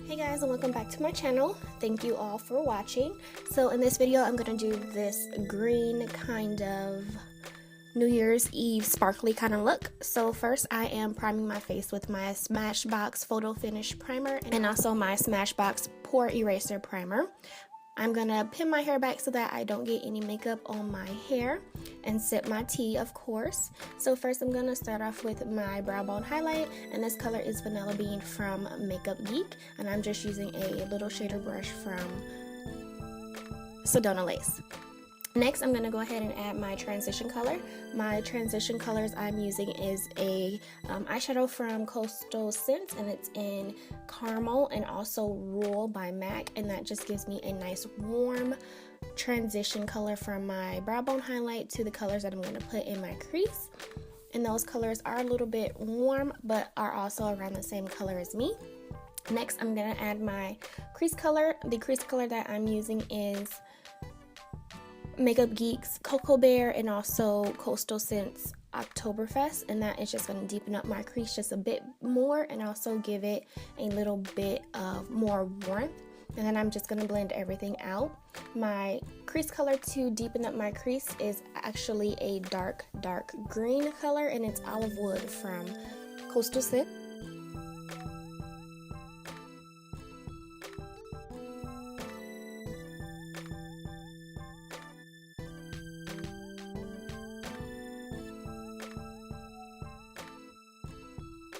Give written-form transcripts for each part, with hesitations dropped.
Hey guys, and welcome back to my channel. Thank you all for watching. So in this video I'm going to do this green kind of New Year's Eve sparkly kind of look. So first I am priming my face with my Smashbox Photo Finish Primer and also my Smashbox Pore Eraser Primer. I'm gonna pin my hair back so that I don't get any makeup on my hair and sip my tea, of course. So first I'm gonna start off with my brow bone highlight, and this color is Vanilla Bean from Makeup Geek, and I'm just using a little shader brush from Sedona Lace. Next, I'm going to go ahead and add my transition color. My transition colors I'm using is a eyeshadow from Coastal Scents, and it's in Caramel and also Rule by MAC, and that just gives me a nice warm transition color from my brow bone highlight to the colors that I'm going to put in my crease. And those colors are a little bit warm, but are also around the same color as me. Next, I'm going to add my crease color. The crease color that I'm using is Makeup Geek's Cocoa Bear and also Coastal Scents Oktoberfest, and that is just going to deepen up my crease just a bit more and also give it a little bit of more warmth. And then I'm just going to blend everything out. My crease color to deepen up my crease is actually a dark green color, and it's Olive Wood from Coastal Scents.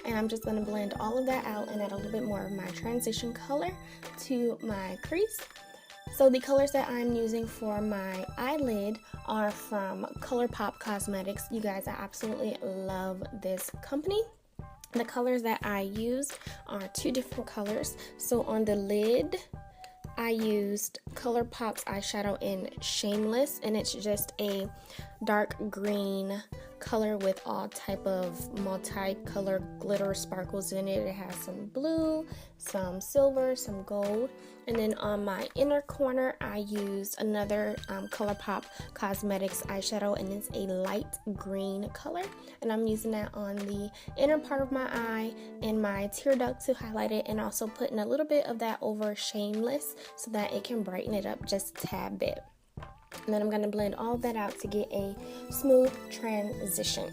And I'm just going to blend all of that out and add a little bit more of my transition color to my crease. So the colors that I'm using for my eyelid are from ColourPop Cosmetics. You guys, I absolutely love this company. The colors that I used are two different colors. So on the lid, I used ColourPop's eyeshadow in Shameless, and it's just a dark green color with all type of multi-color glitter sparkles in it. It has some blue, some silver, some gold. And then on my inner corner, I used another ColourPop Cosmetics eyeshadow, and it's a light green color. And I'm using that on the inner part of my eye and my tear duct to highlight it, and also putting a little bit of that over Shameless so that it can brighten it up just a tad bit. And then I'm going to blend all that out to get a smooth transition.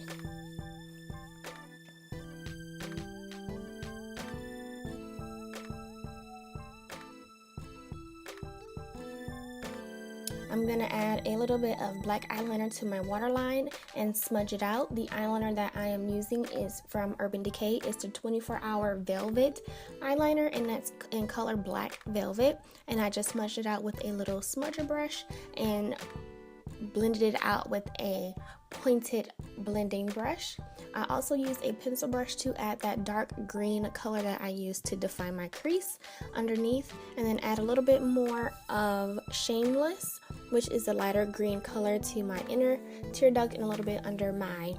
I'm going to add a little bit of black eyeliner to my waterline and smudge it out. The eyeliner that I am using is from Urban Decay. It's the 24-hour Velvet eyeliner, and that's in color Black Velvet. And I just smudged it out with a little smudger brush and blended it out with a pointed blending brush. I also used a pencil brush to add that dark green color that I used to define my crease underneath, and then add a little bit more of Shameless, which is the lighter green color, to my inner tear duct and a little bit under my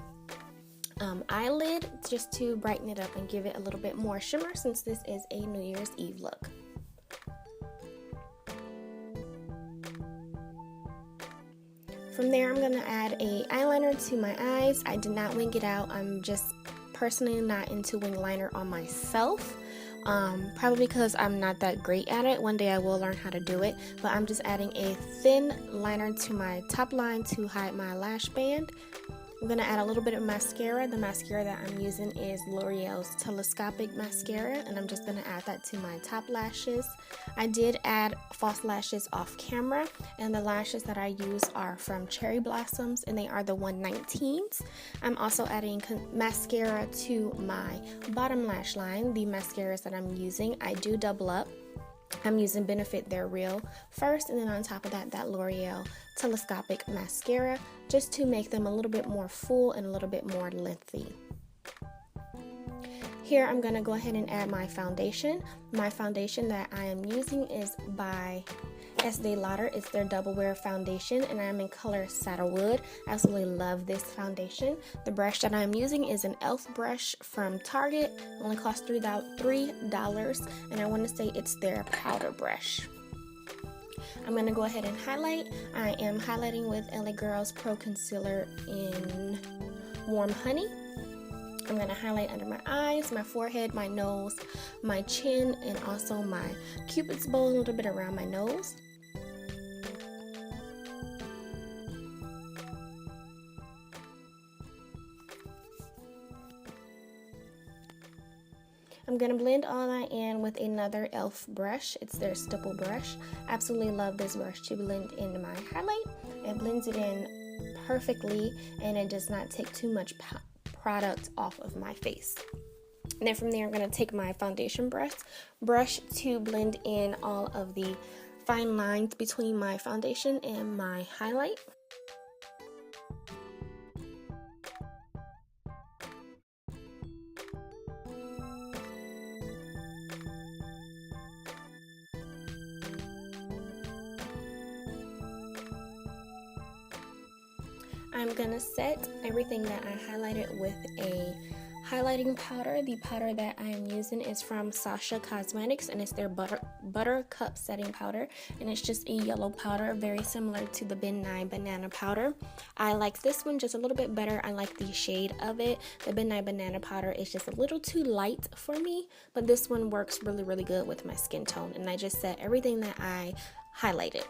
eyelid, just to brighten it up and give it a little bit more shimmer, since this is a New Year's Eve look. From there, I'm going to add a eyeliner to my eyes. I did not wing it out. I'm just personally not into wing liner on myself. Probably because I'm not that great at it. One day I will learn how to do it. But I'm just adding a thin liner to my top line to hide my lash band. I'm going to add a little bit of mascara. The mascara that I'm using is L'Oreal's Telescopic Mascara, and I'm just going to add that to my top lashes. I did add false lashes off camera, and the lashes that I use are from Cherry Blossoms, and they are the 119s. I'm also adding mascara to my bottom lash line. The mascaras that I'm using, I do double up. I'm using Benefit They're Real first, and then on top of that, that L'Oreal Telescopic Mascara, just to make them a little bit more full and a little bit more lengthy. Here I'm going to go ahead and add my foundation. My foundation that I am using is by Estee Lauder. It's their Double Wear Foundation, and I'm in color Saddlewood. I absolutely love this foundation. The brush that I'm using is an e.l.f. brush from Target. It only costs $3, and I want to say it's their powder brush. I'm going to go ahead and highlight. I am highlighting with LA Girls Pro Concealer in Warm Honey. I'm going to highlight under my eyes, my forehead, my nose, my chin, and also my cupid's bow, a little bit around my nose. I'm going to blend all that in with another e.l.f. brush. It's their stipple brush. Absolutely love this brush to blend into my highlight. It blends it in perfectly, and it does not take too much product off of my face. And then from there, I'm going to take my foundation brush to blend in all of the fine lines between my foundation and my highlight. I'm gonna set everything that I highlighted with a highlighting powder. The powder that I am using is from Sasha Cosmetics, and it's their Buttercup setting powder, and it's just a yellow powder, very similar to the Ben Nye banana powder. I like this one just a little bit better. I like the shade of it. The Ben Nye banana powder is just a little too light for me, but this one works really good with my skin tone, and I just set everything that I highlighted.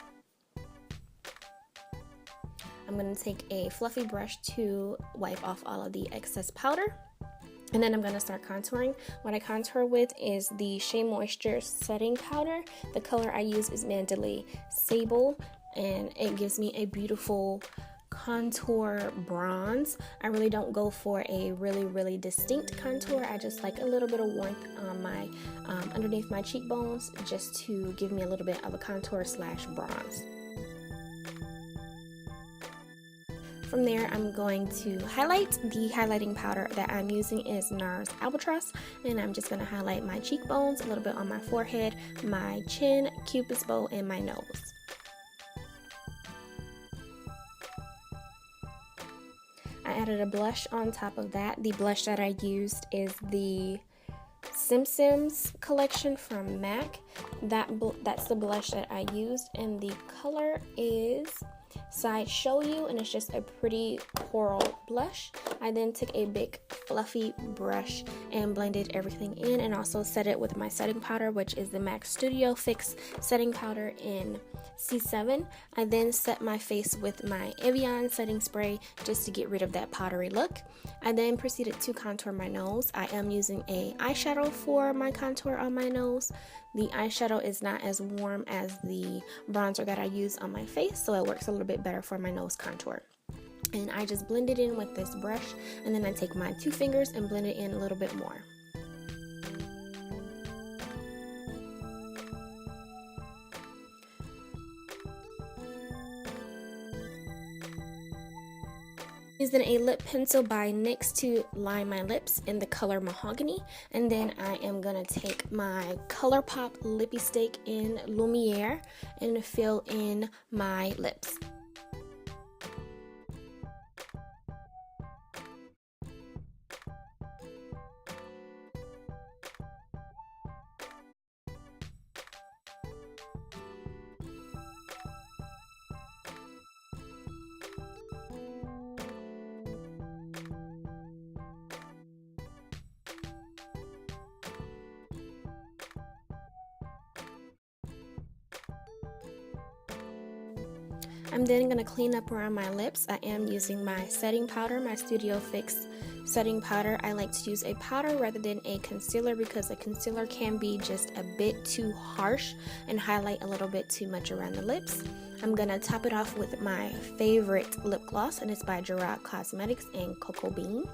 I'm going to take a fluffy brush to wipe off all of the excess powder. And then I'm going to start contouring. What I contour with is the Shea Moisture setting powder. The color I use is Mandalay Sable, and it gives me a beautiful contour bronze. I really don't go for a really distinct contour. I just like a little bit of warmth on my underneath my cheekbones, just to give me a little bit of a contour slash bronze. From there, I'm going to highlight. The highlighting powder that I'm using is NARS Albatross, and I'm just going to highlight my cheekbones, a little bit on my forehead, my chin, cupid's bow, and my nose. I added a blush on top of that. The blush that I used is the Simpsons collection from MAC. That's the blush that I used, and the color is Side Show You, and it's just a pretty coral blush. I then took a big fluffy brush and blended everything in, and also set it with my setting powder, which is the MAC Studio Fix setting powder in C7. I then set my face with my Evian setting spray just to get rid of that powdery look. I then proceeded to contour my nose. I am using a eyeshadow for my contour on my nose. The eyeshadow is not as warm as the bronzer that I use on my face, so it works a little bit better for my nose contour. And I just blend it in with this brush, and then I take my 2 fingers and blend it in a little bit more. Using a lip pencil by NYX to line my lips in the color Mahogany, and then I am gonna take my ColourPop Lippy Stick in Lumiere and fill in my lips. I'm then going to clean up around my lips. I am using my setting powder, my Studio Fix setting powder. I like to use a powder rather than a concealer because a concealer can be just a bit too harsh and highlight a little bit too much around the lips. I'm going to top it off with my favorite lip gloss, and it's by Gerard Cosmetics in Cocoa Bean.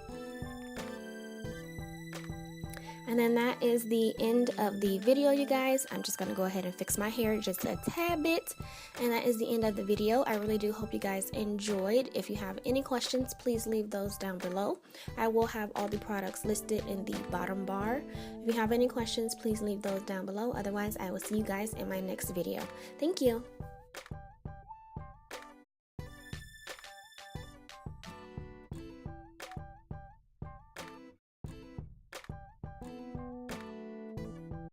And then that is the end of the video, you guys. I'm just going to go ahead and fix my hair just a tad bit. And that is the end of the video. I really do hope you guys enjoyed. If you have any questions, please leave those down below. I will have all the products listed in the bottom bar. If you have any questions, please leave those down below. Otherwise, I will see you guys in my next video. Thank you.